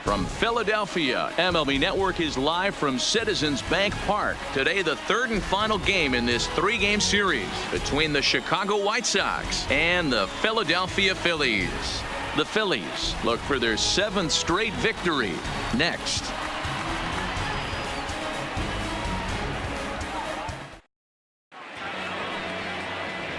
From Philadelphia, MLB Network is live from Citizens Bank Park. Today, the third and final game in this three-game series between the Chicago White Sox and the Philadelphia Phillies. The Phillies look for their 7th straight victory next.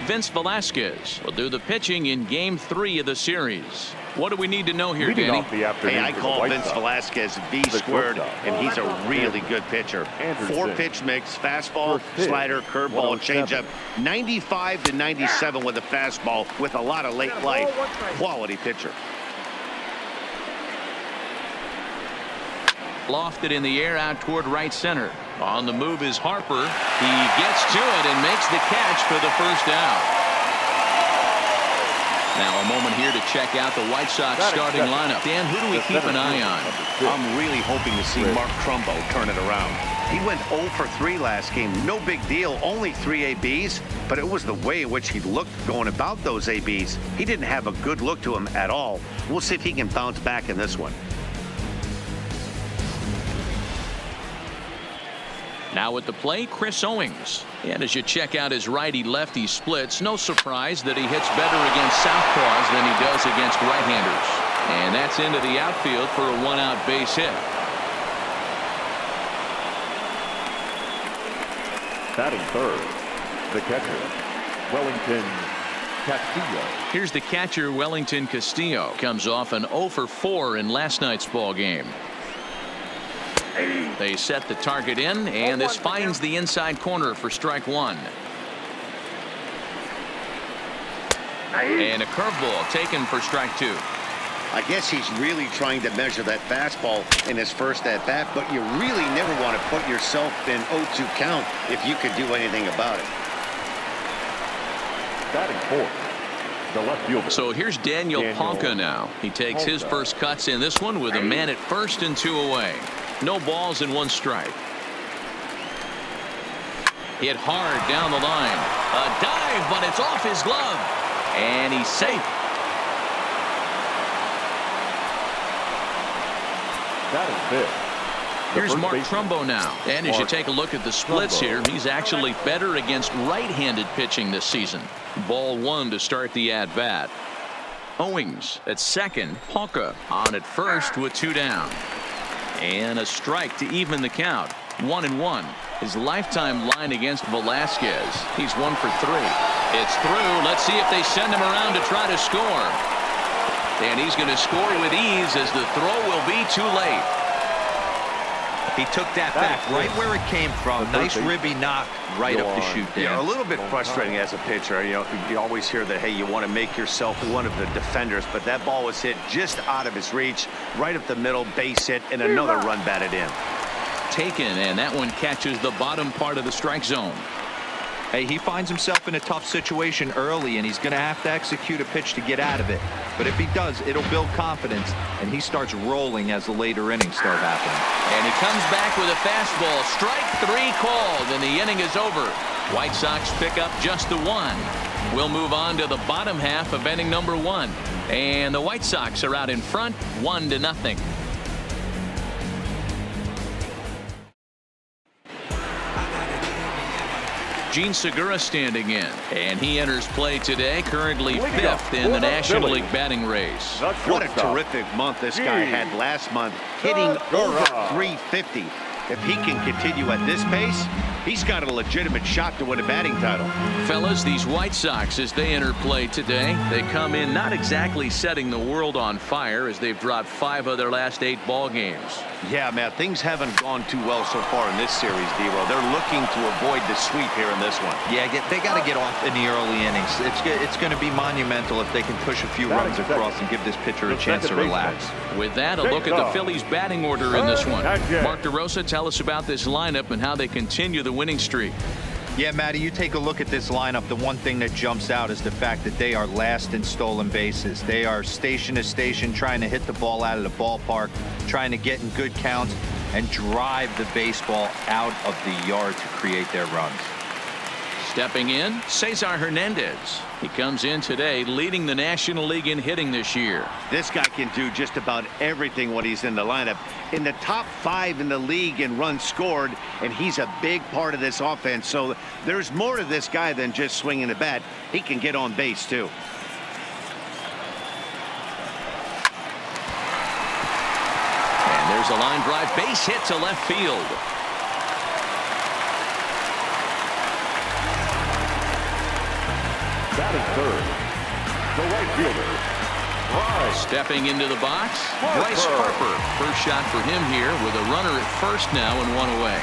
Vince Velasquez will do the pitching in Game 3 of the series. What do we need to know here, Danny? Hey, I call Vince Velasquez V-squared, and he's a really good pitcher. 4-pitch mix, fastball, slider, curveball, changeup. 95 to 97 with a fastball with a lot of late life. Quality pitcher. Lofted in the air out toward right center. On the move is Harper. He gets to it and makes the catch for the first out. Now a moment here to check out the White Sox starting lineup. Dan, who do we keep an eye on? I'm really hoping to see Mark Trumbo turn it around. He went 0 for 3 last game. No big deal, only 3 ABs, but it was the way in which he looked going about those ABs. He didn't have a good look to him at all. We'll see if he can bounce back in this one. Now at the plate, Chris Owings. And as you check out his righty-lefty splits, no surprise that he hits better against southpaws than he does against right-handers. And that's into the outfield for a one-out base hit. Batting third, the catcher, Wellington Castillo. Here's the catcher, Wellington Castillo. Comes off an 0 for 4 in last night's ball game. They set the target in, and this finds the inside corner for strike one. And a curveball taken for strike two. I guess he's really trying to measure that fastball in his first at-bat, but you really never want to put yourself in 0-2 count if you could do anything about it. Batting fourth, the left fielder. So here's Daniel Ponca now. He takes his first cuts in this one with a man at first and 2 away. No balls and 1 strike. Hit hard down the line. A dive, but it's off his glove. And he's safe. That is fifth. Here's Mark Trumbo now. And as you take a look at the splits here, he's actually better against right-handed pitching this season. Ball 1 to start the at-bat. Owings at second. Ponca on at first with 2 down. And a strike to even the count. 1-1. His lifetime line against Velasquez. He's 1 for 3. It's through. Let's see if they send him around to try to score. And he's going to score with ease as the throw will be too late. He took that back right where it came from. Nice ribby knock right up the chute there. Yeah, a little bit frustrating as a pitcher. You know, you always hear that, hey, you want to make yourself one of the defenders, but that ball was hit just out of his reach, right up the middle, base hit, and another run batted in. Taken, and that one catches the bottom part of the strike zone. Hey, he finds himself in a tough situation early, and he's going to have to execute a pitch to get out of it. But if he does, it'll build confidence, and he starts rolling as the later innings start happening. And he comes back with a fastball. Strike 3 called, and the inning is over. White Sox pick up just the 1. We'll move on to the bottom half of inning number 1. And the White Sox are out in front, 1-0. Gene Segura standing in, and he enters play today, currently 5th in the National League batting race. What a terrific month this guy had last month, hitting over 350. If he can continue at this pace, he's got a legitimate shot to win a batting title. Fellas, these White Sox, as they enter play today, they come in not exactly setting the world on fire as they've dropped 5 of their last 8 ball games. Yeah, man, things haven't gone too well so far in this series, Devo. They're looking to avoid the sweep here in this one. Yeah, they got to get off in the early innings. It's going to be monumental if they can push a few runs across and give this pitcher a chance to relax. With that, a look at the Phillies batting order in this one. Mark DeRosa, tell us about this lineup and how they continue the winning streak. Yeah, Matty, you take a look at this lineup. The one thing that jumps out is the fact that they are last in stolen bases. They are station to station trying to hit the ball out of the ballpark, trying to get in good counts and drive the baseball out of the yard to create their runs. Stepping in, Cesar Hernandez. He comes in today leading the National League in hitting this year. This guy can do just about everything when he's in the lineup. In the top 5 in the league in runs scored, and he's a big part of this offense. So there's more to this guy than just swinging the bat. He can get on base, too. And there's a line drive base hit to left field. Batting third, the right fielder, Bryce. Stepping into the box, Bryce Harper. First shot for him here with a runner at first now and 1 away.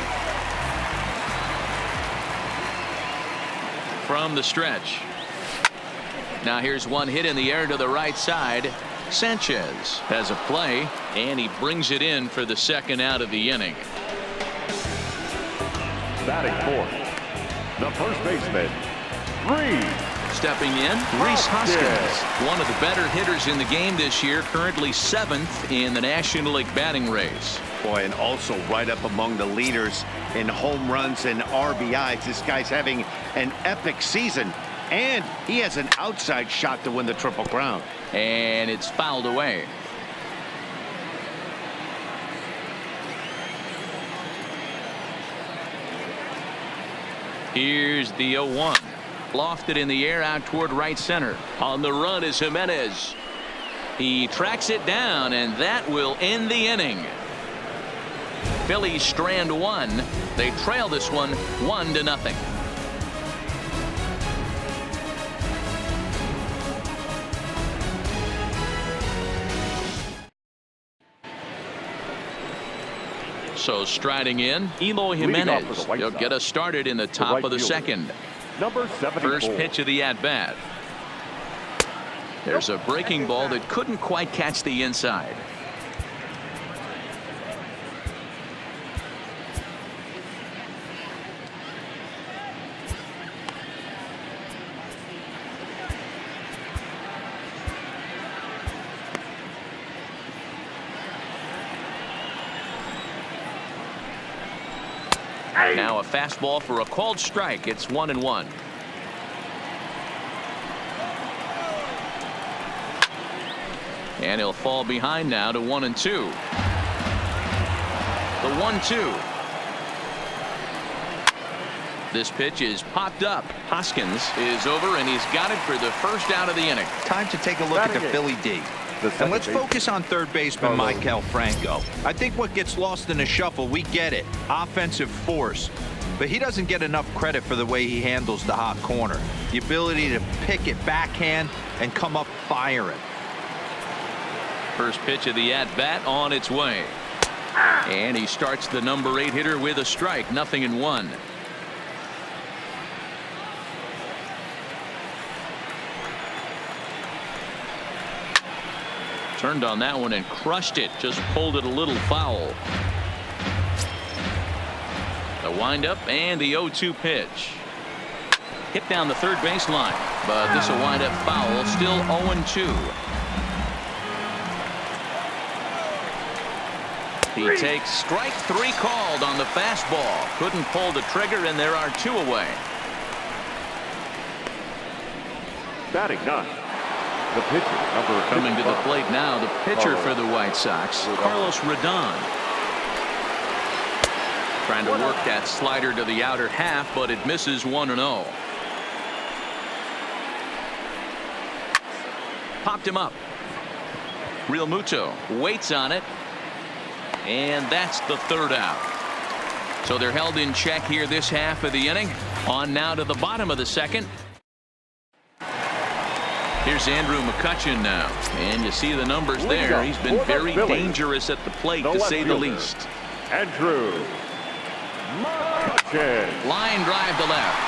From the stretch. Now here's one hit in the air to the right side. Sanchez has a play, and he brings it in for the second out of the inning. Batting fourth, the first baseman, Reese. Stepping in, Rhys Hoskins, one of the better hitters in the game this year, currently 7th in the National League batting race. Boy, and also right up among the leaders in home runs and RBIs. This guy's having an epic season, and he has an outside shot to win the Triple Crown. And it's fouled away. Here's the 0-1. Lofted in the air out toward right center. On the run is Jimenez. He tracks it down, and that will end the inning. Phillies strand 1. They trail this one 1-0. So striding in, Eloy Jimenez. He'll get us started in the top of the second. Number 74. First pitch of the at-bat. There's a breaking ball that couldn't quite catch the inside. Now a fastball for a called strike. It's 1-1. And he'll fall behind now to 1-2. The 1-2. This pitch is popped up. Hoskins is over, and he's got it for the first out of the inning. Time to take a look at the Philly D. And let's focus on third baseman Maikel Franco. I think what gets lost in the shuffle, we get it. Offensive force. But he doesn't get enough credit for the way he handles the hot corner. The ability to pick it backhand and come up firing. First pitch of the at-bat on its way. And he starts the number 8 hitter with a strike. 0-1. Turned on that one and crushed it. Just pulled it a little foul. The windup and the 0-2 pitch. Hit down the third baseline, but this will wind up foul. Still 0-2. He takes strike 3 called on the fastball. Couldn't pull the trigger, and there are 2 away. Batting 9. The pitcher, number coming to the plate now, the pitcher for the White Sox, Carlos Rodon. Trying to work that slider to the outer half, but it misses 1-0. Popped him up. Real Muto waits on it. And that's the third out. So they're held in check here this half of the inning. On now to the bottom of the second. Here's Andrew McCutchen now, and you see the numbers there. He's been very dangerous at the plate, to say the least. Andrew McCutchen. Line drive to left,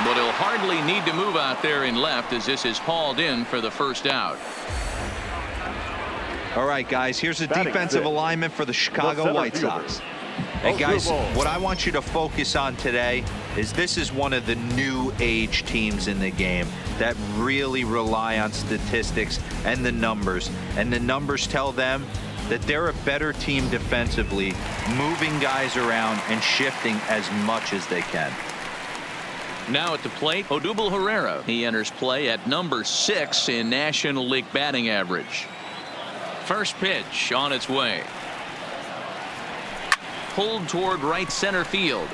but he'll hardly need to move out there in left as this is hauled in for the first out. All right, guys, here's a defensive alignment for the Chicago White Sox. And guys, what I want you to focus on today is this is one of the new age teams in the game that really rely on statistics and the numbers. And the numbers tell them that they're a better team defensively, moving guys around and shifting as much as they can. Now at the plate, Odubel Herrera. He enters play at number 6 in National League batting average. First pitch on its way. Pulled toward right center field.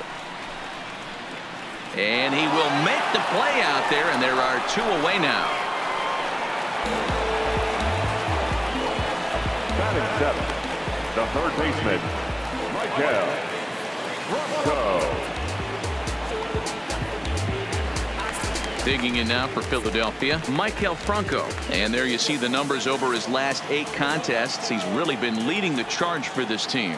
And he will make the play out there, and there are 2 away now. Batting 7th, the third baseman, Michael Franco. Digging in now for Philadelphia, Michael Franco. And there you see the numbers over his last 8 contests. He's really been leading the charge for this team.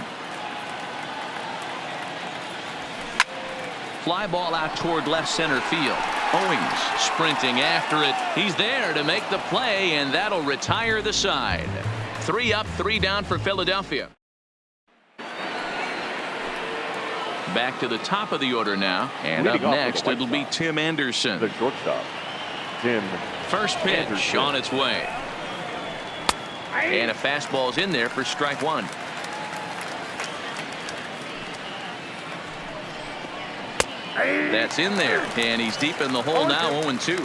Fly ball out toward left center field. Owings sprinting after it. He's there to make the play, and that'll retire the side. 3 up, 3 down for Philadelphia. Back to the top of the order now, and up next it'll be Tim Anderson. The shortstop, Tim. First pitch Anderson. on its way. And a fastball's in there for strike 1. That's in there, and he's deep in the hole now, 0-2.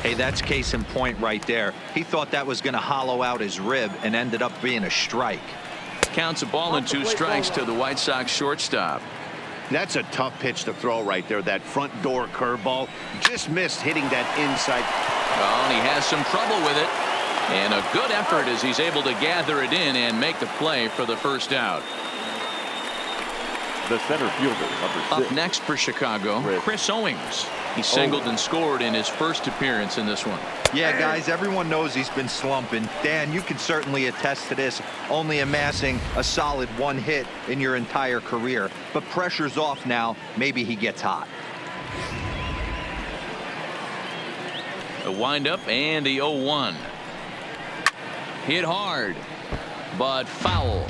Hey, that's case in point right there. He thought that was going to hollow out his rib and ended up being a strike. Counts a ball and 2 strikes to the White Sox shortstop. That's a tough pitch to throw right there. That front door curveball just missed hitting that inside. Well, and he has some trouble with it. And a good effort as he's able to gather it in and make the play for the first out. The center fielder, number 6. Up next for Chicago, Chris Owings. He singled and scored in his first appearance in this one. Yeah, guys, everyone knows he's been slumping. Dan, you can certainly attest to this, only amassing a solid 1 hit in your entire career. But pressure's off now. Maybe he gets hot. The windup and the 0-1. Hit hard, but foul.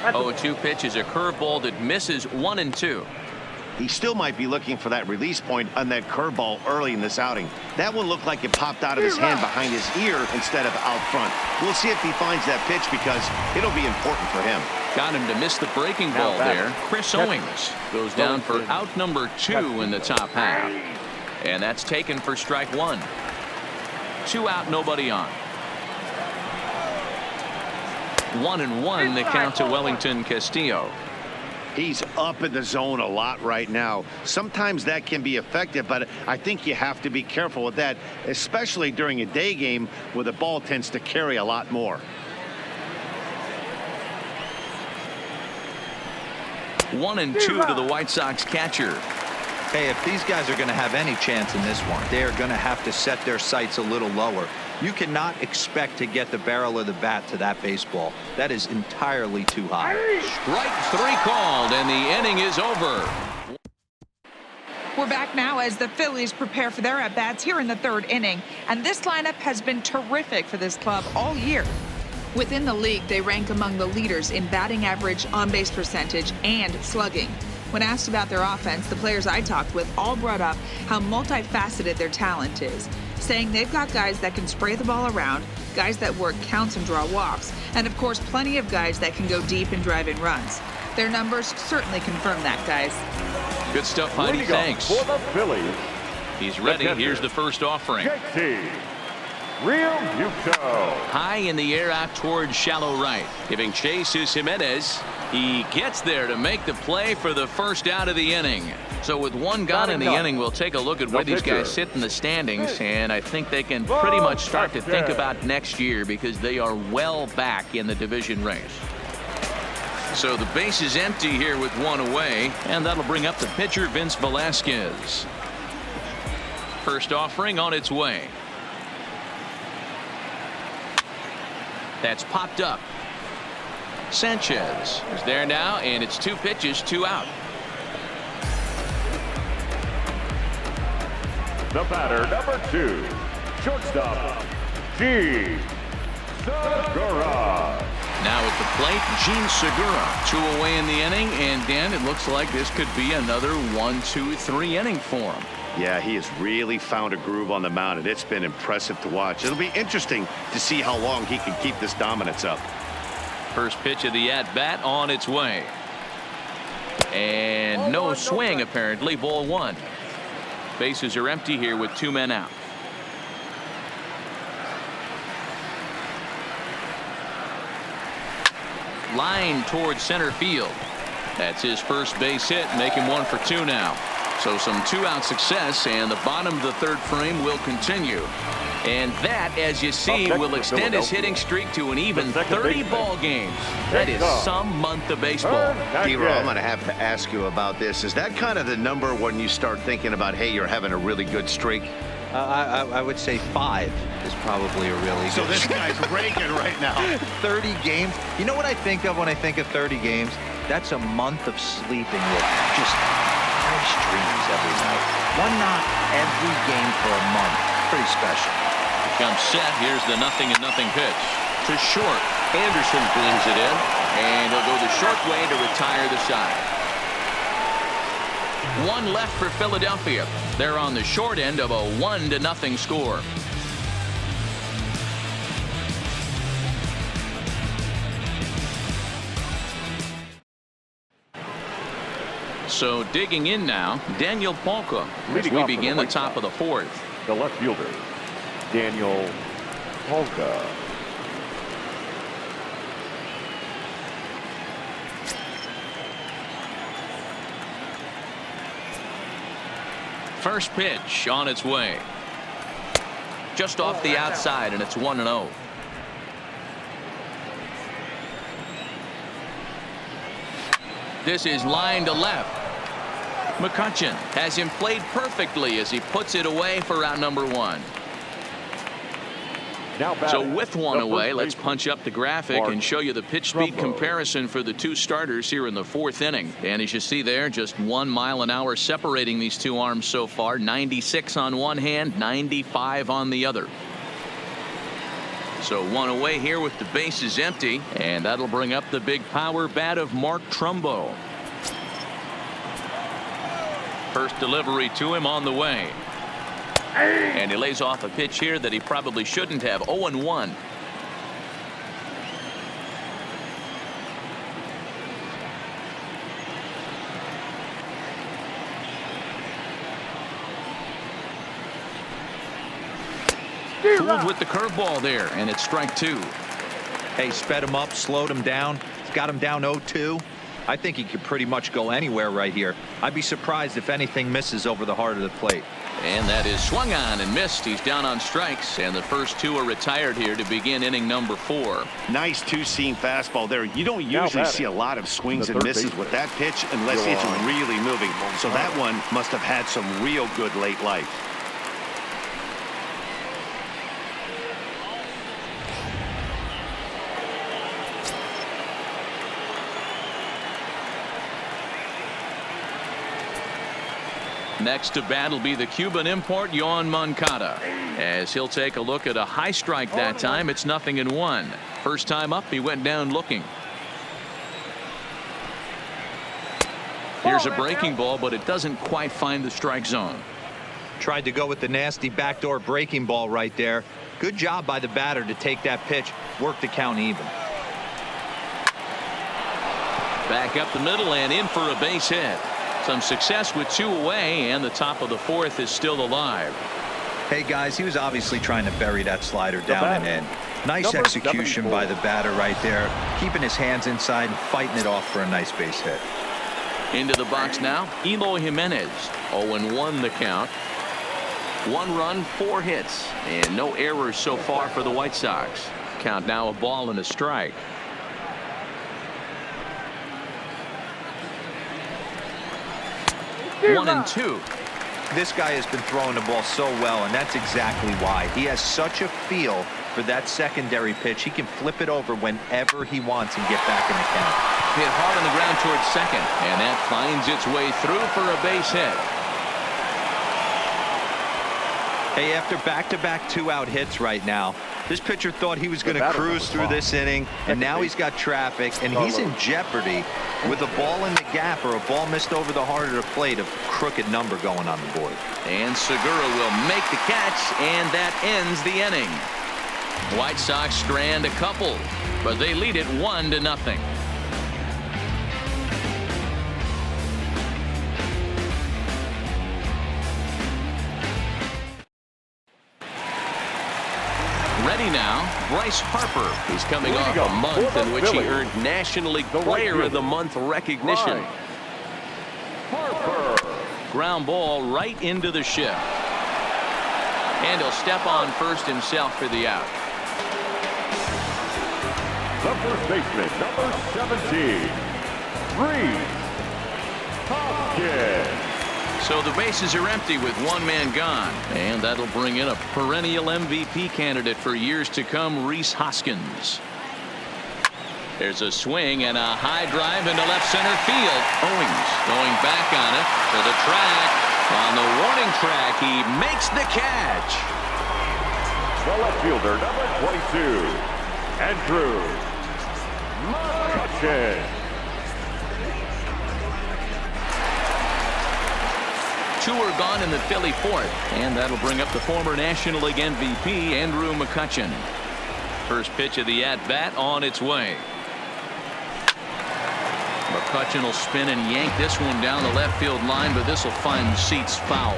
0-2 pitch is a curveball that misses 1 and 2. He still might be looking for that release point on that curveball early in this outing. That one looked like it popped out of his hand behind his ear instead of out front. We'll see if he finds that pitch because it'll be important for him. Got him to miss the breaking ball there. Chris Owings goes down for out number 2 in the top half. And that's taken for strike 1. 2 out, nobody on. 1-1 the count to Wellington Castillo. He's up in the zone a lot right now. Sometimes that can be effective, but I think you have to be careful with that, especially during a day game where the ball tends to carry a lot more. 1-2 to the White Sox catcher. Hey, if these guys are going to have any chance in this one, they are going to have to set their sights a little lower. You cannot expect to get the barrel of the bat to that baseball. That is entirely too high. Strike 3 called, and the inning is over. We're back now as the Phillies prepare for their at-bats here in the 3rd inning. And this lineup has been terrific for this club all year. Within the league, they rank among the leaders in batting average, on-base percentage, and slugging. When asked about their offense, the players I talked with all brought up how multifaceted their talent is, saying they've got guys that can spray the ball around, guys that work counts and draw walks, and of course plenty of guys that can go deep and drive in runs. Their numbers certainly confirm that, guys. Good stuff, Heidi. Thanks. For the Phillies, He's ready. Here's the first offering. JT Realmuto. High in the air out towards shallow right. Giving chase is Jimenez. He gets there to make the play for the first out of the inning. So with 1 gone in the inning, we'll take a look at where these guys sit in the standings, and I think they can pretty much start to think about next year because they are well back in the division race. So the base is empty here with 1 away, and that'll bring up the pitcher, Vince Velasquez. First offering on its way. That's popped up. Sanchez is there now, and it's 2 pitches, 2 out. The batter, number 2, shortstop, Gene Segura. Now at the plate, Gene Segura. 2 away in the inning, and Dan, it looks like this could be another 1-2-3 inning for him. Yeah, he has really found a groove on the mound, and it's been impressive to watch. It'll be interesting to see how long he can keep this dominance up. First pitch of the at-bat on its way. And no swing, apparently. Ball one. Bases are empty here with 2 men out. Line towards center field. That's his first base hit, making 1 for 2 now. So some 2-out success, and the bottom of the third frame will continue. And that, as you see, will extend his hitting streak to an even 30 ball games. That is some month of baseball. D-Row, I'm going to have to ask you about this. Is that kind of the number when you start thinking about, hey, you're having a really good streak? I would say 5 is probably a really good. So this guy's raking right now. 30 games. You know what I think of when I think of 30 games? That's a month of sleeping with just fresh dreams every night. 1 knock every game for a month. Pretty special. Comes set. Here's the 0-0 pitch to short. Anderson brings it in, and he'll go the short way to retire the side. 1 left for Philadelphia. They're on the short end of a 1-0 score. So digging in now, Daniel Polka as we begin the top of the 4th. The left fielder, Daniel Polka. First pitch on its way. Just off the outside, and it's 1-0. This is line to left. McCutchen has him played perfectly as he puts it away for out number 1. So with 1 away, let's punch up the graphic and show you the pitch speed comparison for the 2 starters here in the 4th inning. And as you see there, just 1 mile an hour separating these 2 arms so far. 96 on one hand, 95 on the other. So 1 away here with the bases empty, and that'll bring up the big power bat of Mark Trumbo. First delivery to him on the way. And he lays off a pitch here that he probably shouldn't have. 0-1. Fooled with the curveball there, and it's strike 2. Hey, sped him up, slowed him down. He's got him down 0-2. I think he could pretty much go anywhere right here. I'd be surprised if anything misses over the heart of the plate. And that is swung on and missed. He's down on strikes, and the first 2 are retired here to begin inning number 4. Nice 2-seam fastball there. You don't usually see a lot of swings and misses with that pitch unless it's really moving. So that one must have had some real good late life. Next to bat will be the Cuban import Yoan Moncada, as he'll take a look at a high strike that time. It's 0-1. First time up, he went down looking. Here's a breaking ball, but it doesn't quite find the strike zone. Tried to go with the nasty backdoor breaking ball right there. Good job by the batter to take that pitch, work the count even. Back up the middle and in for a base hit. Some success with 2 away, and the top of the 4th is still alive. Hey guys, he was obviously trying to bury that slider down and in. Nice execution by the batter right there, keeping his hands inside and fighting it off for a nice base hit. Into the box now, Eloy Jimenez. 0-1 the count. 1 run, 4 hits, and no errors so far for the White Sox. Count now a ball and a strike. 1-2. This guy has been throwing the ball so well, and that's exactly why. He has such a feel for that secondary pitch. He can flip it over whenever he wants and get back in the count. Hit hard on the ground towards second, and that finds its way through for a base hit. Hey, after back-to-back 2-out hits right now, this pitcher thought he was going to cruise through this inning, and now he's got traffic, and he's in jeopardy with a ball in the gap or a ball missed over the heart of the plate, a crooked number going on the board. And Segura will make the catch, and that ends the inning. White Sox strand a couple, but they lead it 1-0. Ready now, Bryce Harper. He's coming off a month in which he earned National League Player of the Month recognition. Harper. Ground ball right into the shift. And he'll step on first himself for the out. The first baseman, number 17, Reese Hoskins. So the bases are empty with one man gone. And that'll bring in a perennial MVP candidate for years to come, Reese Hoskins. There's a swing and a high drive into left center field. Owings going back on it to the track. On the warning track, he makes the catch. The left fielder, number 22, Andrew McCutchen. Two are gone in the Philly fourth, and that'll bring up the former National League MVP, Andrew McCutchen. First pitch of the at-bat on its way. McCutchen will spin and yank this one down the left field line, but this will find seats foul.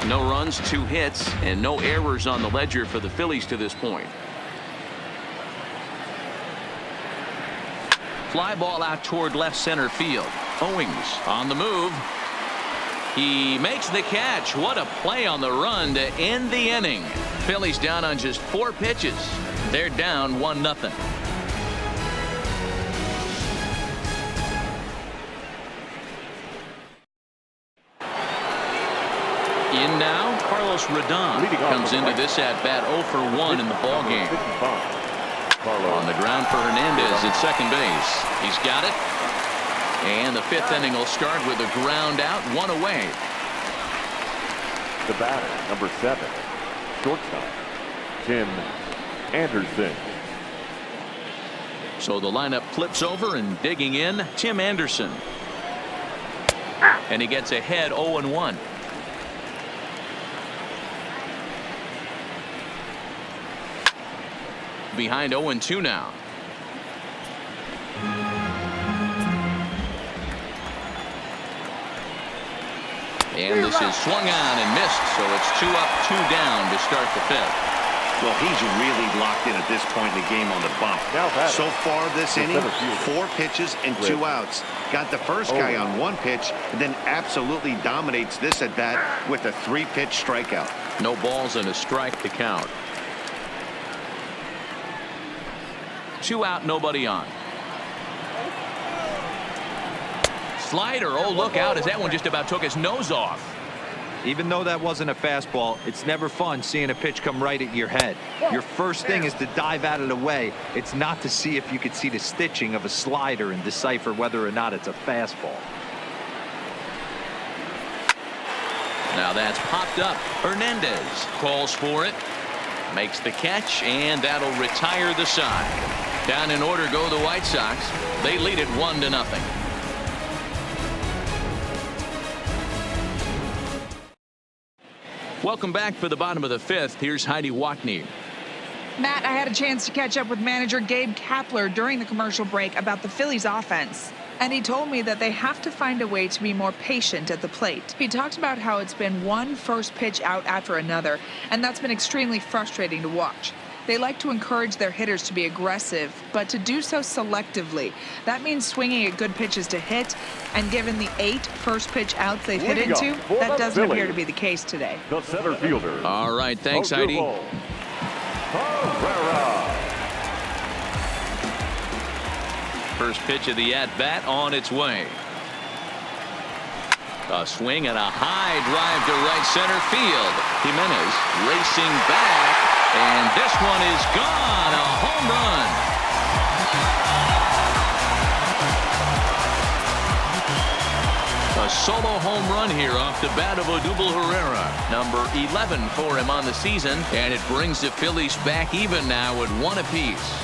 No runs, 2 hits, and no errors on the ledger for the Phillies to this point. Fly ball out toward left center field. Owings on the move. He makes the catch. What a play on the run to end the inning. Phillies down on just 4 pitches. They're down 1-0. In now, Carlos Rodon comes into this at-bat 0 for 1 in the ballgame. On the ground for Hernandez at second base. He's got it. And the 5th inning will start with a ground out, 1 away. The batter, number 7, shortstop, Tim Anderson. So the lineup flips over, and digging in, Tim Anderson. And he gets ahead 0-1. Behind 0-2 now. And this is swung on and missed, so it's 2 up, 2 down to start the 5th. Well, he's really locked in at this point in the game on the bump. So far this inning, 4 pitches and 2 outs. Got the first guy on 1 pitch, and then absolutely dominates this at bat with a 3-pitch strikeout. No balls and a strike to count. 2 out, nobody on. Slider, oh, look out, as that one just about took his nose off. Even though that wasn't a fastball, it's never fun seeing a pitch come right at your head. Your first thing is to dive out of the way. It's not to see if you could see the stitching of a slider and decipher whether or not it's a fastball. Now that's popped up. Hernandez calls for it, makes the catch, and that'll retire the side. Down in order go the White Sox. They lead it 1-0. Welcome back for the bottom of the 5th. Here's Heidi Wackney. Matt, I had a chance to catch up with manager Gabe Kapler during the commercial break about the Phillies offense. And he told me that they have to find a way to be more patient at the plate. He talked about how it's been one first pitch out after another, and that's been extremely frustrating to watch. They like to encourage their hitters to be aggressive, but to do so selectively. That means swinging at good pitches to hit, and given the 8 first pitch outs they've hit into, that doesn't appear to be the case today. The center fielder. All right, thanks, Heidi. First pitch of the at-bat on its way. A swing and a high drive to right center field. Jimenez racing back, and this one is gone. A home run. A solo home run here off the bat of Odubel Herrera. Number 11 for him on the season, and it brings the Phillies back even now at 1 apiece.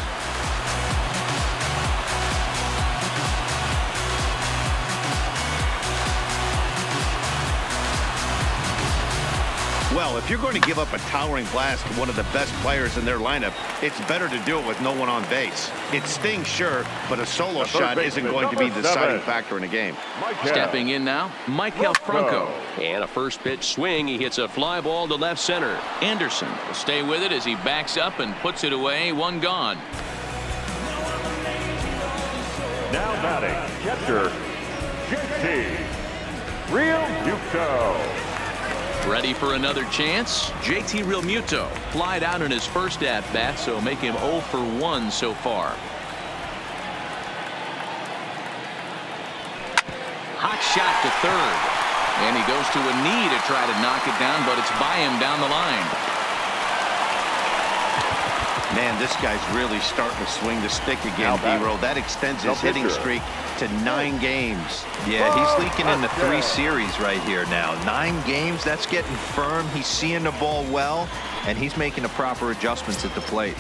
Well, if you're going to give up a towering blast to one of the best players in their lineup, it's better to do it with no one on base. It stings, sure, but a solo shot isn't going to be the deciding factor in a game. Stepping in now, Michael Franco. And a first pitch swing. He hits a fly ball to left center. Anderson will stay with it as he backs up and puts it away. One gone. Now batting, catcher, JT Realmuto. Ready for another chance? JT Realmuto flied out in his first at-bat, so make him 0 for 1 so far. Hot shot to third. And he goes to a knee to try to knock it down, but it's by him down the line. Man, this guy's really starting to swing the stick again, B-Roll. That extends his hitting streak to 9 games. Yeah, he's leaking into 3 series right here now. 9 games, that's getting firm. He's seeing the ball well, and he's making the proper adjustments at the plate.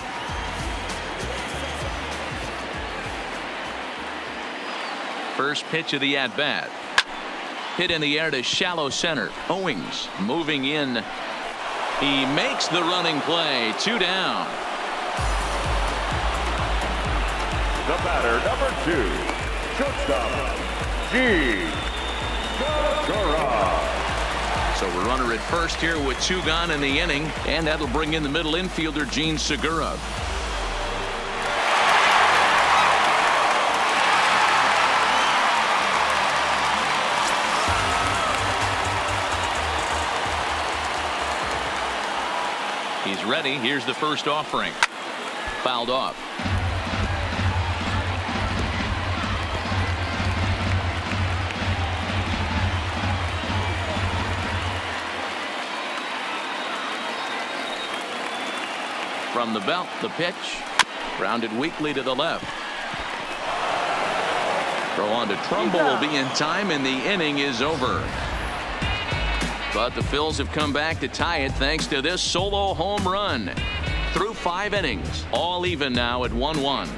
First pitch of the at-bat. Hit in the air to shallow center. Owings moving in. He makes the running play. 2 down. The batter, number 2, shortstop, G. So we're runner at first here with 2 gone in the inning, and that'll bring in the middle infielder, Gene Segura. He's ready. Here's the first offering. Fouled off. From the belt, the pitch. Grounded weakly to the left. Throw on to Trumbo will be in time, and the inning is over. But the Phils have come back to tie it thanks to this solo home run. Through 5 innings, all even now at 1-1.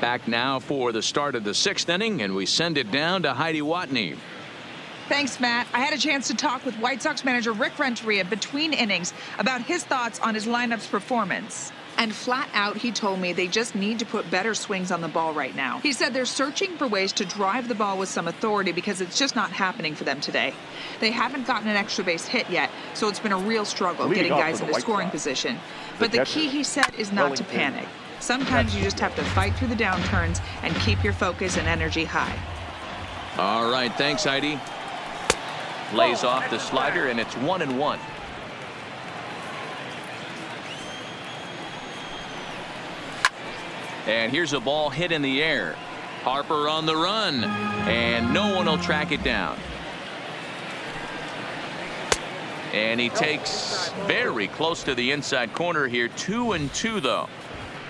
Back now for the start of the 6th inning, and we send it down to Heidi Watney. Thanks, Matt. I had a chance to talk with White Sox manager Rick Renteria between innings about his thoughts on his lineup's performance. And flat out, he told me they just need to put better swings on the ball right now. He said they're searching for ways to drive the ball with some authority because it's just not happening for them today. They haven't gotten an extra base hit yet, so it's been a real struggle getting guys into scoring position. But the key, he said, is not to panic. Sometimes you just have to fight through the downturns and keep your focus and energy high. All right, thanks, Heidi. Lays off the slider, and it's 1-1. And here's a ball hit in the air. Harper on the run, and no one will track it down. And he takes very close to the inside corner here. 2-2 though.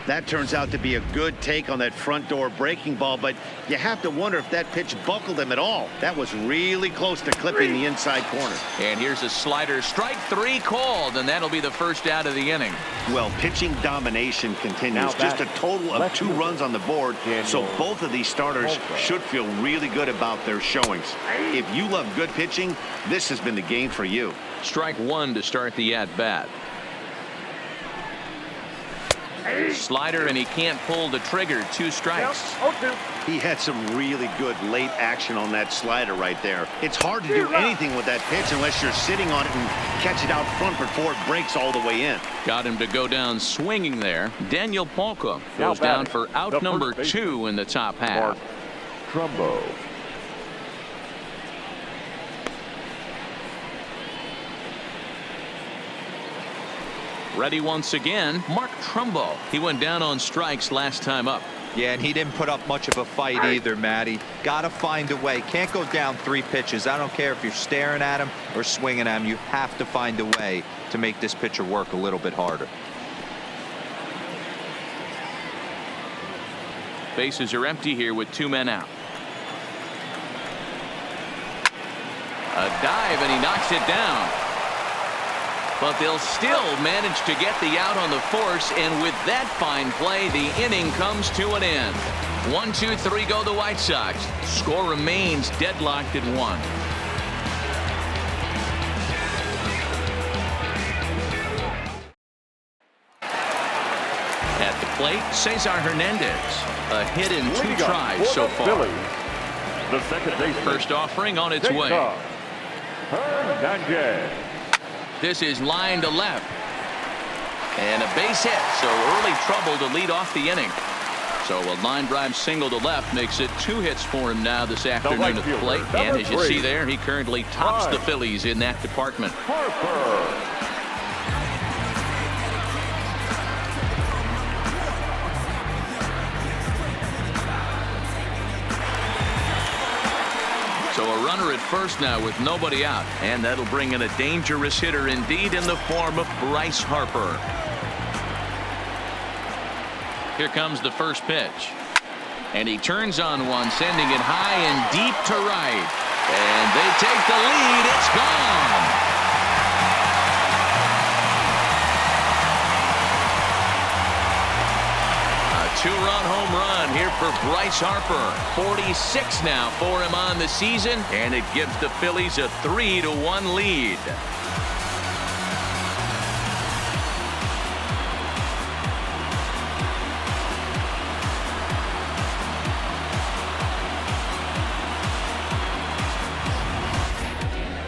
That turns out to be a good take on that front door breaking ball, but you have to wonder if that pitch buckled him at all. That was really close to clipping the inside corner. And here's a slider. Strike 3 called, and that'll be the first out of the inning. Well, pitching domination continues. Just a total of 2 runs on the board, so both of these starters should feel really good about their showings. If you love good pitching, this has been the game for you. Strike 1 to start the at-bat. Slider, and he can't pull the trigger. 2 strikes. He had some really good late action on that slider right there. It's hard to do anything with that pitch unless you're sitting on it and catch it out front before it breaks all the way in. Got him to go down swinging there. Daniel Polka goes down for out number 2 in the top half. Trumbo. Ready once again, Mark Trumbo. He went down on strikes last time up. Yeah, and he didn't put up much of a fight either, Matty. Got to find a way. Can't go down 3 pitches. I don't care if you're staring at him or swinging at him. You have to find a way to make this pitcher work a little bit harder. Bases are empty here with 2 men out. A dive, and he knocks it down. but they'll still manage to get the out on the force, and with that fine play, the inning comes to an end. 1-2-3 go the White Sox. Score remains deadlocked at 1. At the plate, Cesar Hernandez. A hit in 2 tries so far. Phillies, the second baseman. First offering on its way. Hernandez. This is line to left. And a base hit, so early trouble to lead off the inning. So a line drive single to left makes it 2 hits for him now this afternoon at the plate. And as you see there, he currently tops the Phillies in that department. Harper. So a runner at first now with nobody out, and that'll bring in a dangerous hitter indeed in the form of Bryce Harper. Here comes the first pitch, and he turns on one, sending it high and deep to right, and they take the lead. It's gone. A 2-run home run here for Bryce Harper. 46 now for him on the season, and it gives the Phillies a 3-1 lead.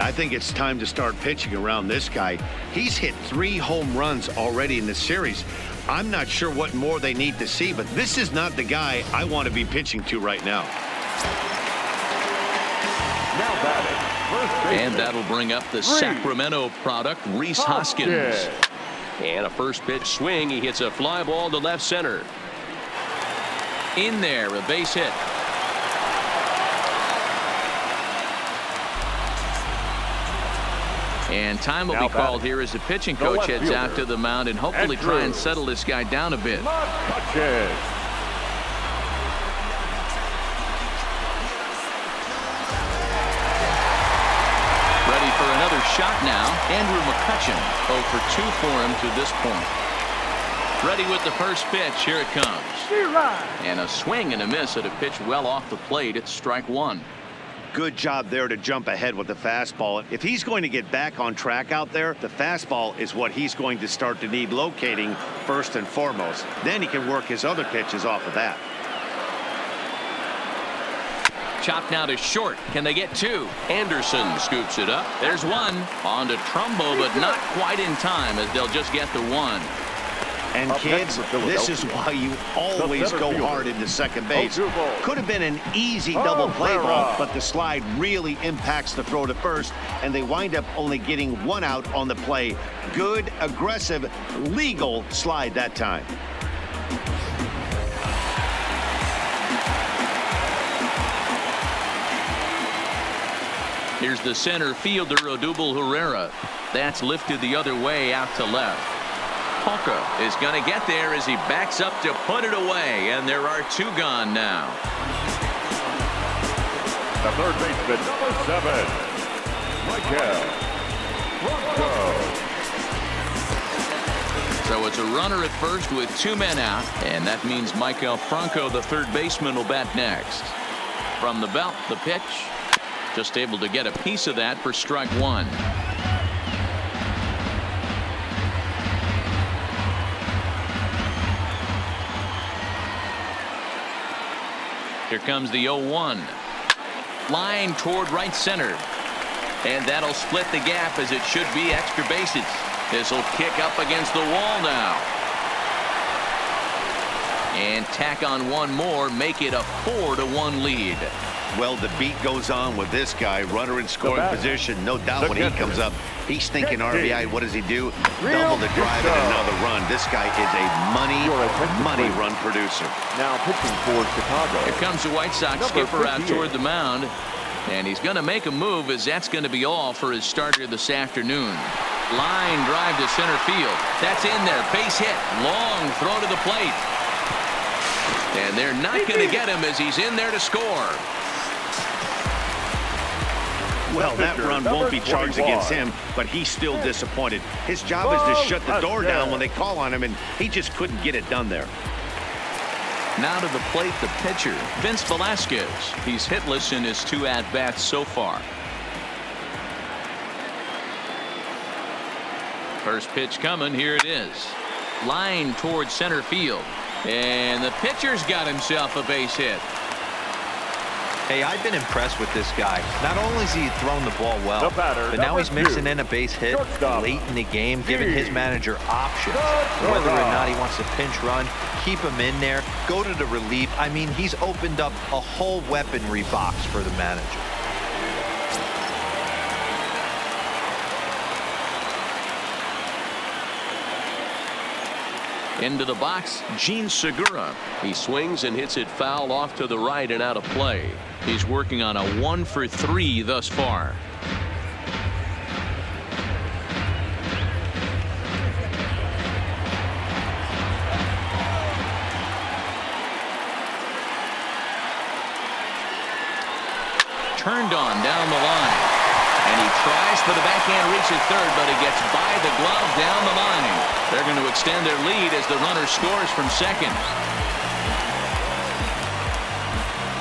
I think it's time to start pitching around this guy. He's hit 3 home runs already in this series. I'm not sure what more they need to see, but this is not the guy I want to be pitching to right now. Now batting, first baseman. And that'll bring up the Sacramento product, Rhys Hoskins. And a first pitch swing. He hits a fly ball to left center. In there, a base hit. And time will be called here as the pitching coach heads out to the mound and hopefully try and settle this guy down a bit. Ready for another shot now. Andrew McCutchen 0 for 2 for him to this point. Ready with the first pitch. Here it comes. And a swing and a miss at a pitch well off the plate. It's strike 1. Good job there to jump ahead with the fastball. If he's going to get back on track out there, the fastball is what he's going to start to need locating first and foremost. Then he can work his other pitches off of that. Chop now to short. Can they get 2? Anderson scoops it up. There's 1. On to Trumbo, but not quite in time as they'll just get the 1. And kids, this is why you always go hard into second base. Could have been an easy double play ball, but the slide really impacts the throw to first, and they wind up only getting 1 out on the play. Good, aggressive, legal slide that time. Here's the center fielder, Odubel Herrera. That's lifted the other way out to left. Polka is going to get there as he backs up to put it away, and there are 2 gone now. The third baseman, number 7, Michael Franco. So it's a runner at first with 2 men out, and that means Michael Franco, the third baseman, will bat next. From the belt, the pitch. Just able to get a piece of that for strike 1. Here comes the 0-1. Line toward right center. And that'll split the gap as it should be extra bases. This will kick up against the wall now. And tack on 1 more, make it a 4-1 lead. Well, the beat goes on with this guy, runner in scoring position. No doubt when he comes up, he's thinking RBI. What does he do? Double the drive and another run. This guy is a money run producer. Now pitching for Chicago. Here comes the White Sox skipper out toward the mound. And he's going to make a move, as that's going to be all for his starter this afternoon. Line drive to center field. That's in there. Base hit. Long throw to the plate. And they're not going to get him as he's in there to score. Well, that run won't be charged against him, but he's still disappointed. His job is to shut the door down when they call on him, and he just couldn't get it done there. Now to the plate, the pitcher, Vince Velasquez. He's hitless in his 2 at-bats so far. First pitch coming. Here it is. Line towards center field. And the pitcher's got himself a base hit. Hey, I've been impressed with this guy. Not only has he thrown the ball well, but now he's mixing in a base hit late in the game, giving his manager options. Whether or not he wants to pinch run, keep him in there, go to the relief. I mean, he's opened up a whole weaponry box for the manager. Into the box, Gene Segura. He swings and hits it foul off to the right and out of play. He's working on a 1 for 3 thus far. Turned on down the line. And he tries for the backhand reach at third, but he gets by the glove down the line. They're going to extend their lead as the runner scores from second.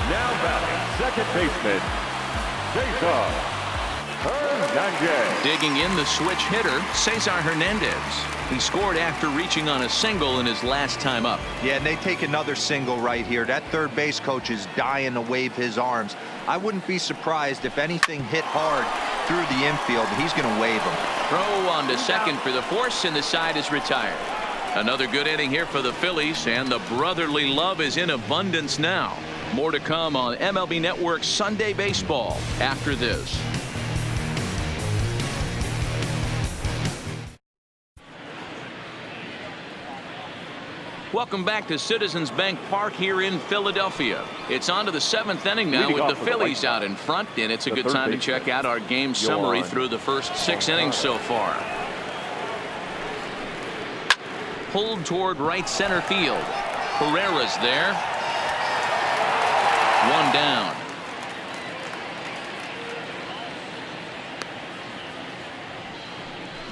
Now batting, second baseman, Cesar Hernandez. Digging in the switch hitter, Cesar Hernandez. He scored after reaching on a single in his last time up. Yeah, and they take another single right here. That third base coach is dying to wave his arms. I wouldn't be surprised if anything hit hard through the infield. He's going to wave them. Throw on to second for the force, and the side is retired. Another good inning here for the Phillies, and the brotherly love is in abundance now. More to come on MLB Network Sunday Baseball after this. Welcome back to Citizens Bank Park here in Philadelphia. It's on to the 7th inning now with the Phillies out in front, and it's a good time to check out our game summary through the first 6 innings so far. Pulled toward right center field. Herrera's there. 1 down.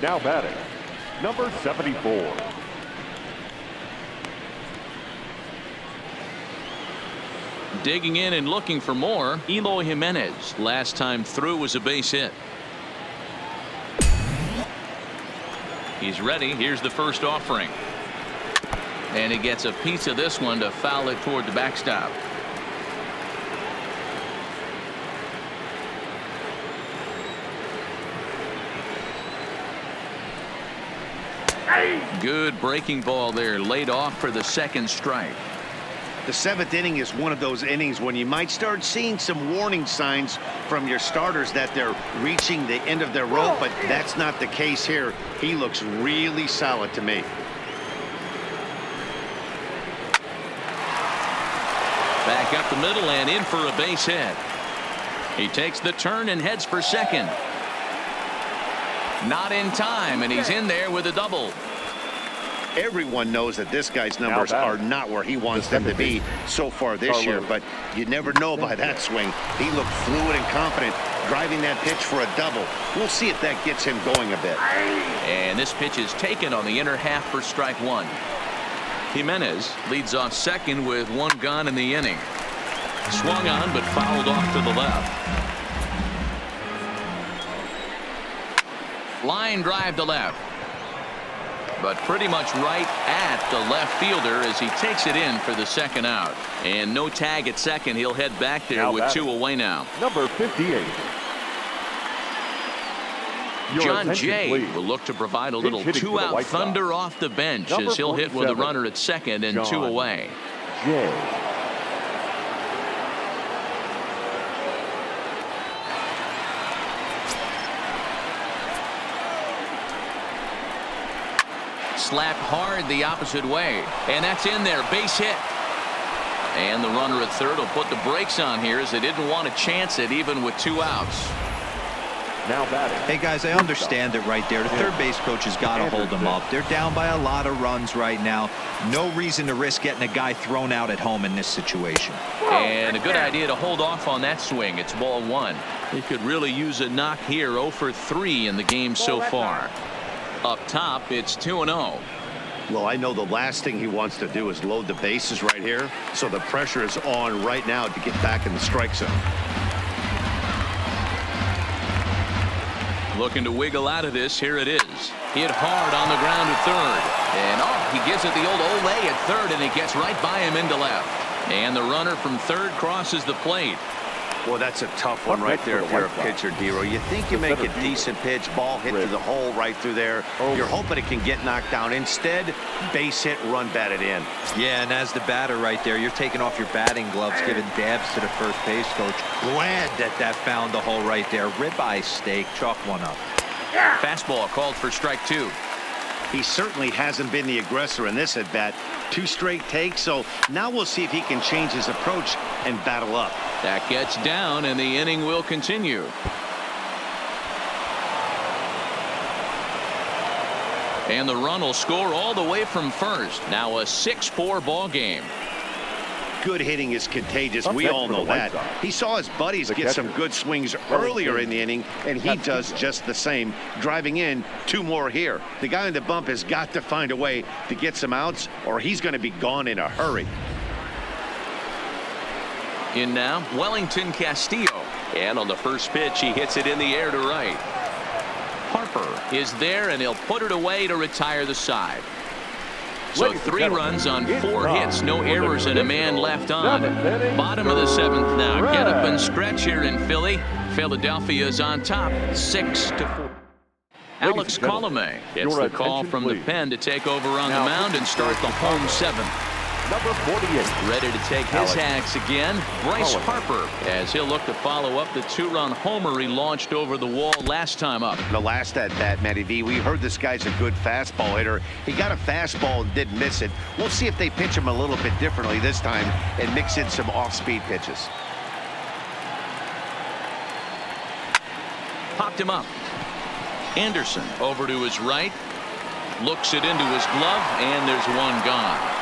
Now batting, number 74. Digging in and looking for more, Eloy Jimenez. Last time through was a base hit. He's ready. Here's the first offering. And he gets a piece of this one to foul it toward the backstop. Good breaking ball there, laid off for the second strike. The 7th inning is one of those innings when you might start seeing some warning signs from your starters that they're reaching the end of their rope, but that's not the case here. He looks really solid to me. Back up the middle and in for a base hit. He takes the turn and heads for second. Not in time, and he's in there with a double. Everyone knows that this guy's numbers are not where he wants them to be so far this year, but you never know by that swing. He looked fluid and confident, driving that pitch for a double. We'll see if that gets him going a bit. And this pitch is taken on the inner half for strike 1. Jimenez leads off second with 1 gone in the inning. Swung on but fouled off to the left. Line drive to left. But pretty much right at the left fielder as he takes it in for the second out. And no tag at second. He'll head back there now with 2 away now. Number 58. John Jay will look to provide a little 2-out thunder off the bench as he'll hit with a runner at second and 2 away. Jay. Slapped hard the opposite way, and that's in there. Base hit. And the runner at third will put the brakes on here as they didn't want to chance it even with 2 outs. Now batting. Hey, guys, I understand it right there. The third base coach has got to hold them up. They're down by a lot of runs right now. No reason to risk getting a guy thrown out at home in this situation. And a good idea to hold off on that swing. It's ball one. He could really use a knock here. 0 for 3 in the game so far. Up top, it's 2-0. Well, I know the last thing he wants to do is load the bases right here. So the pressure is on right now to get back in the strike zone. Looking to wiggle out of this. Here it is. Hit hard on the ground to third. And he gives it the old Olay at third, and it gets right by him into left. And the runner from third crosses the plate. Well, that's a tough one right there if you're a pitcher, Dero. You think you make a decent pitch, ball hit to the hole right through there. You're hoping it can get knocked down. Instead, base hit, run batted in. Yeah, and as the batter right there, you're taking off your batting gloves, giving dabs to the first base coach. Glad that found the hole right there. Ribeye steak, chalk one up. Fastball called for strike 2. He certainly hasn't been the aggressor in this at bat. 2 straight takes, so now we'll see if he can change his approach and battle up. That gets down, and the inning will continue. And the run will score all the way from first. Now a 6-4 ball game. Good hitting is contagious. We all know that. He saw his buddies get some good swings earlier in the inning, and he does just the same, driving in 2 more here. The guy on the bump has got to find a way to get some outs, or he's going to be gone in a hurry. In now, Wellington Castillo. And on the first pitch, he hits it in the air to right. Harper is there, and he'll put it away to retire the side. So 3 runs on 4 hits, no errors, and a man left on. Bottom of the 7th now. Get up and stretch here in Philly. Philadelphia is on top, 6-4. Alex Colomé gets the call from the pen to take over on the mound and start the home 7th. Number 48. Ready to take his hacks again, Bryce Harper, as he'll look to follow up the 2-run homer he launched over the wall last time up. The last at bat, Matty V, we heard this guy's a good fastball hitter. He got a fastball and did miss it. We'll see if they pitch him a little bit differently this time and mix in some off-speed pitches. Popped him up. Anderson over to his right, looks it into his glove, and there's one gone.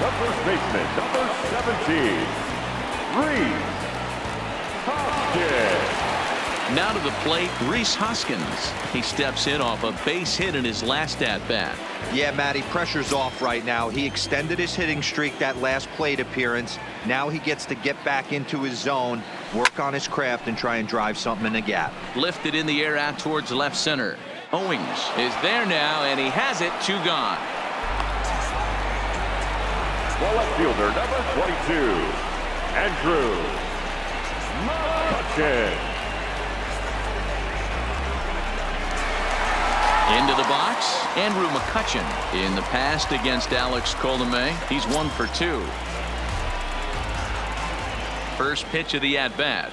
The first baseman, number 17, Rhys Hoskins. Now to the plate, Rhys Hoskins. He steps in off a base hit in his last at-bat. Yeah, Matty, pressure's off right now. He extended his hitting streak that last plate appearance. Now he gets to get back into his zone, work on his craft, and try and drive something in the gap. Lifted in the air out towards left center. Owings is there now, and he has it. 2 gone. The left fielder, number 22, Andrew McCutchen. Into the box, Andrew McCutchen. In the past against Alex Colomé, he's 1 for 2. First pitch of the at-bat.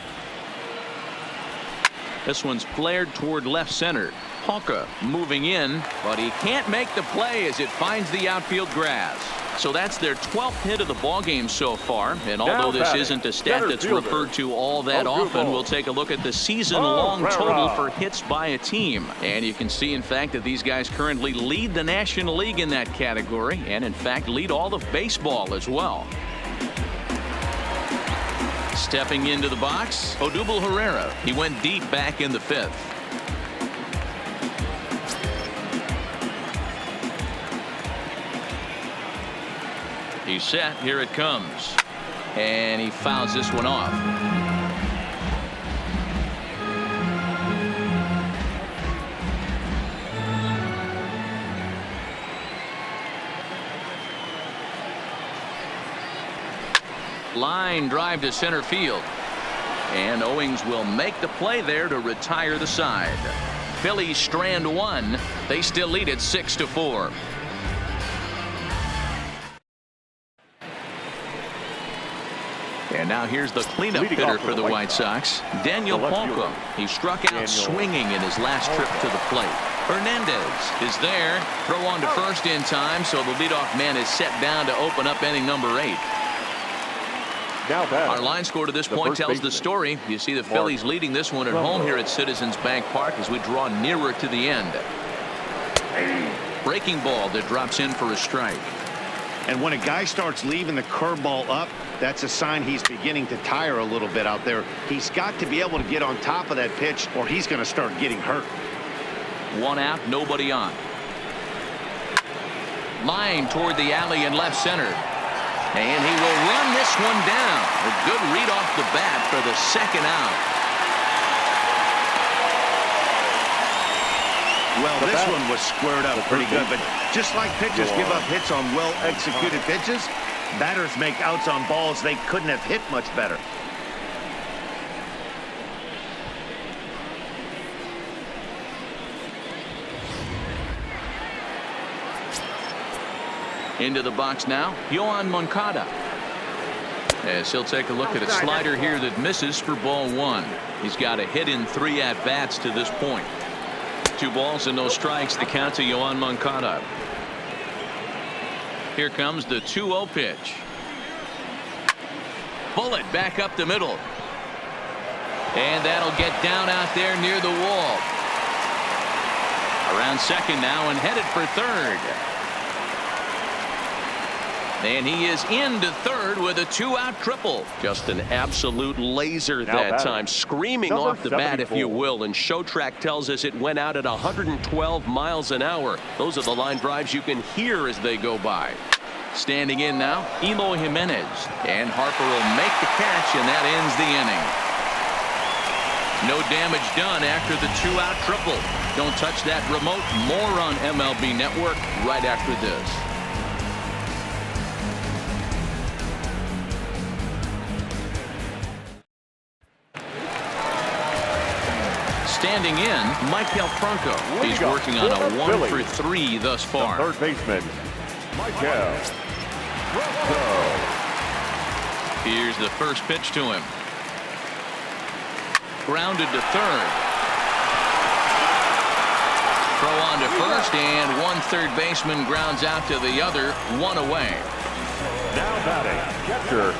This one's flared toward left center. Hawka moving in, but he can't make the play as it finds the outfield grass. So that's their 12th hit of the ballgame so far. And although this isn't a stat that's referred to all that often, we'll take a look at the season-long total for hits by a team. And you can see, in fact, that these guys currently lead the National League in that category, and in fact lead all of baseball as well. Stepping into the box, Odubel Herrera. He went deep back in the 5th. He's set. Here it comes. And he fouls this one off. Line drive to center field. And Owings will make the play there to retire the side. Phillies strand 1. They still lead it 6-4. And now here's the cleanup hitter for the White Sox, Daniel Palco. He struck out swinging in his last trip to the plate. Hernandez is there. Throw on to first in time, so the leadoff man is set down to open up inning number 8. Now batting, Our line score to this the point first tells the baseman, story. You see the Phillies leading this one at Trumbo. home here at Citizens Bank Park as we draw nearer to the end. Breaking ball that drops in for a strike. And when a guy starts leaving the curveball up, that's a sign he's beginning to tire a little bit out there. He's got to be able to get on top of that pitch or he's going to start getting hurt. One out, nobody on. Line toward the alley in left center. And he will run this one down. A good read off the bat for the second out. Well, this one was squared up pretty good, but just like pitchers give up hits on well-executed pitches, batters make outs on balls they couldn't have hit much better. Into the box now, Yoan Moncada. As he'll take a look at a slider here that misses for ball one. He's got a hit in 3 at-bats to this point. 2 balls and no strikes, the count to Yoan Moncada. Here comes the 2-0 pitch. Bullet back up the middle. And that'll get down out there near the wall. Around second now and headed for third. And he is into third with a 2-out triple. Just an absolute laser Now that batting, time, screaming number off the bat, if you 74. will. And ShowTrack tells us it went out at 112 miles an hour. Those are the line drives you can hear as they go by. Standing in now, Eloy Jimenez. And Harper will make the catch, and that ends the inning. No damage done after the 2-out triple. Don't touch that remote. More on MLB Network right after this. Standing in, Michael Franco. He's working on a 1 for 3 thus far. The third baseman, Michael Franco. Here's the first pitch to him. Grounded to third. Throw on to first, and one third baseman grounds out to the other, 1 away. Now batting, catcher,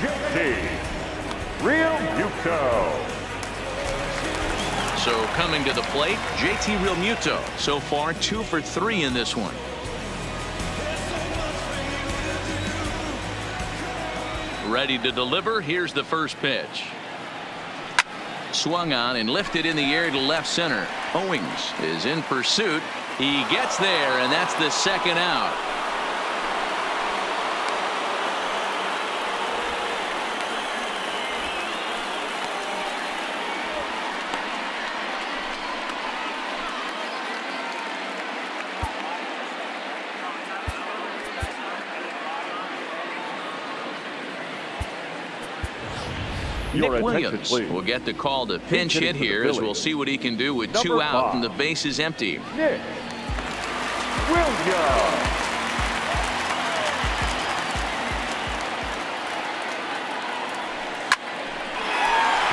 JT Realmuto. So coming to the plate, JT Realmuto. So far 2 for 3 in this one. Ready to deliver. Here's the first pitch. Swung on and lifted in the air to left center. Owings is in pursuit. He gets there, and that's the second out. Nick Williams will get the call to pinch hit here as we'll see what he can do with 2 out and the base is empty. Nick Williams.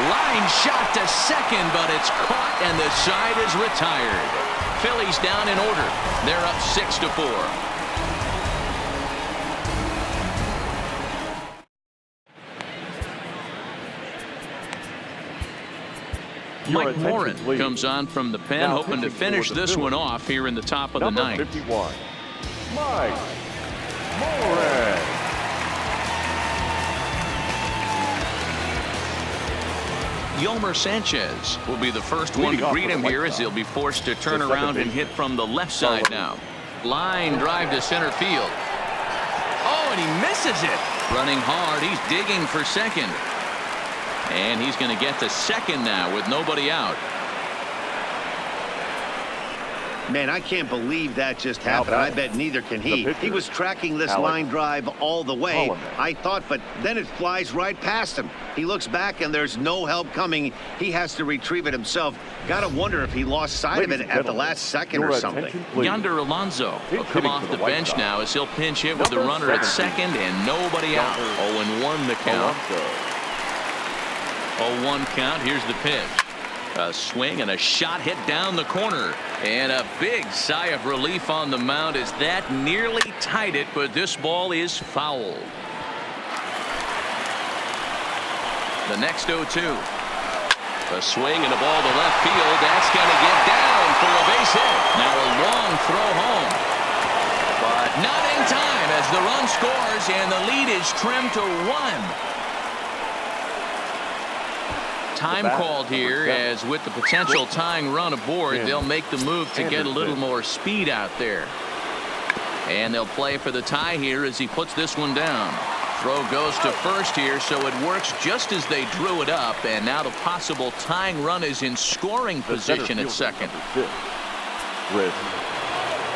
Line shot to second, but it's caught and the side is retired. Phillies down in order. They're up 6-4. Mike Morin comes on from the pen, hoping to finish this one off here in the top of the ninth. 51, Mike Morin. Yolmer Sanchez will be the first one to greet him here as he'll be forced to turn around and hit from the left side now. Line drive to center field. Oh, and he misses it. Running hard. He's digging for second. And he's going to get to second now with nobody out. Man, I can't believe that just happened. I bet neither can he. He was tracking this line drive all the way, I thought, but then it flies right past him. He looks back and there's no help coming. He has to retrieve it himself. Gotta wonder if he lost sight of it at the last second or something. Yonder Alonso will come off the bench now as he'll pinch hit with the runner at second and nobody out. 0-1 the count. 0-1 count. Here's the pitch. A swing and a shot hit down the corner. And a big sigh of relief on the mound as that nearly tied it, but this ball is fouled. The next 0-2. A swing and a ball to left field. That's going to get down for a base hit. Now a long throw home. But not in time as the run scores and the lead is trimmed to 1. Time called here, as with the potential tying run aboard, they'll make the move to get a little more speed out there. And they'll play for the tie here as he puts this one down. Throw goes to first here, so it works just as they drew it up, and now the possible tying run is in scoring position at second.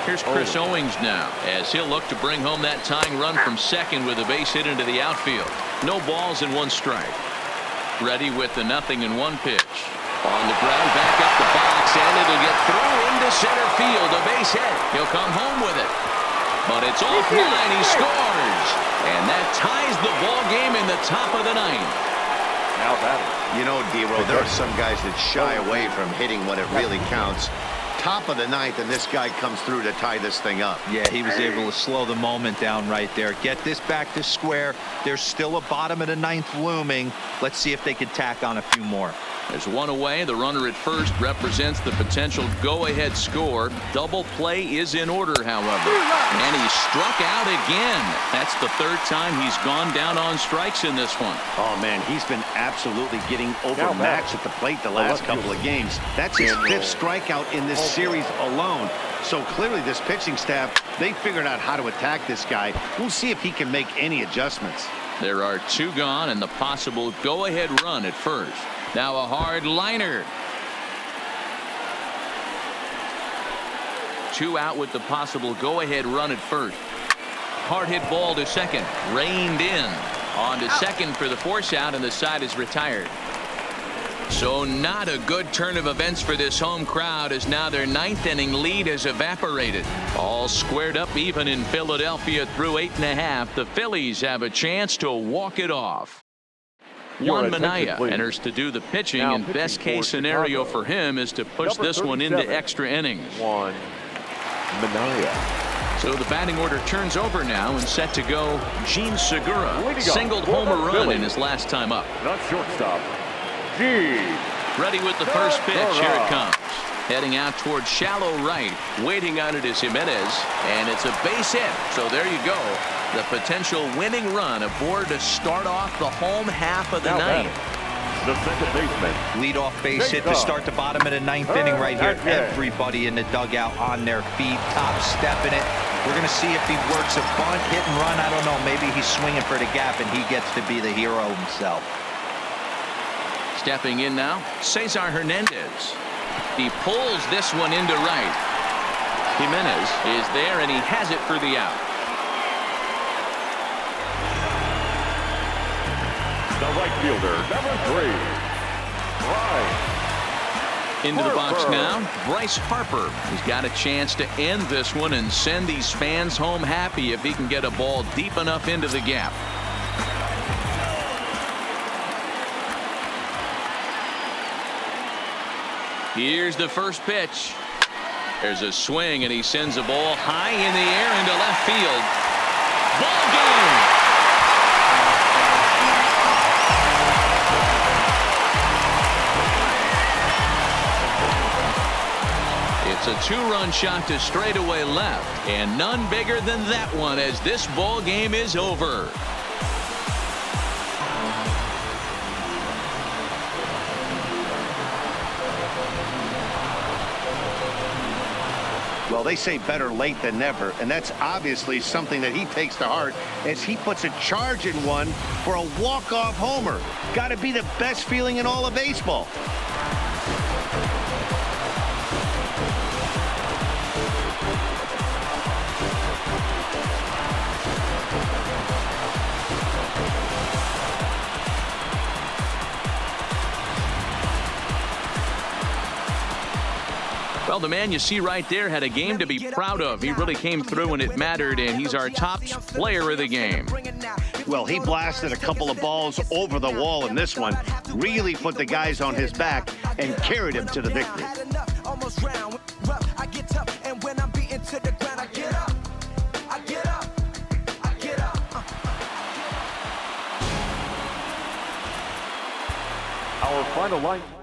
Here's Chris Owings now, as he'll look to bring home that tying run from second with a base hit into the outfield. No balls and 1 strike. Ready with the 0-1 pitch. On the ground, back up the box, and it'll get through into center field. A base hit. He'll come home with it. But it's offline. He scores. And that ties the ball game in the top of the 9th. Now batting. You know, D-Row, there are some guys that shy away from hitting when it really counts. Top of the 9th, and this guy comes through to tie this thing up. Yeah, he was able to slow the moment down right there. Get this back to square. There's still a bottom of the 9th looming. Let's see if they can tack on a few more. There's one away. The runner at first represents the potential go-ahead score. Double play is in order, however. And he struck out again. That's the 3rd time he's gone down on strikes in this one. Oh, man, he's been absolutely getting overmatched at the plate the last couple of games. That's his 5th strikeout in this series alone. So clearly this pitching staff, they figured out how to attack this guy. We'll see if he can make any adjustments. There are 2 gone and the possible go-ahead run at first. Now a hard liner. 2 out with the possible go-ahead run at first. Hard hit ball to second. Reined in. On to second for the force out, and the side is retired. So not a good turn of events for this home crowd, as now their 9th inning lead has evaporated. All squared up even in Philadelphia through 8.5. The Phillies have a chance to walk it off. Juan Minaya enters to do the pitching, and best case scenario for him is to push this one into extra innings. Juan Minaya. So the batting order turns over now, and set to go Gene Segura. Singled homer run in his last time up. Not shortstop. Gene. Ready with the first pitch. Here it comes. Heading out towards shallow right. Waiting on it is Jimenez, and it's a base hit. So there you go. The potential winning run aboard to start off the home half of the 9th. The second baseman. Leadoff base hit to start the bottom of the 9th inning right here. Everybody in the dugout on their feet, top stepping it. We're going to see if he works a bunt, hit and run. I don't know. Maybe he's swinging for the gap and he gets to be the hero himself. Stepping in now, Cesar Hernandez. He pulls this one into right. Jimenez is there, and he has it for the out. The right fielder, number 3. Bryce Into the box Harper. now, Bryce Harper. He's got a chance to end this one and send these fans home happy if he can get a ball deep enough into the gap. Here's the first pitch. There's a swing, and he sends a ball high in the air into left field. Ball game. It's a 2-run shot to straightaway left, and none bigger than that one as this ball game is over. Well, they say better late than never, and that's obviously something that he takes to heart as he puts a charge in one for a walk-off homer. Got to be the best feeling in all of baseball. Well, the man you see right there had a game to be proud of. He really came through when it mattered, and he's our top player of the game. Well, he blasted a couple of balls over the wall in this one, really put the guys on his back and carried him to the victory. Our final line.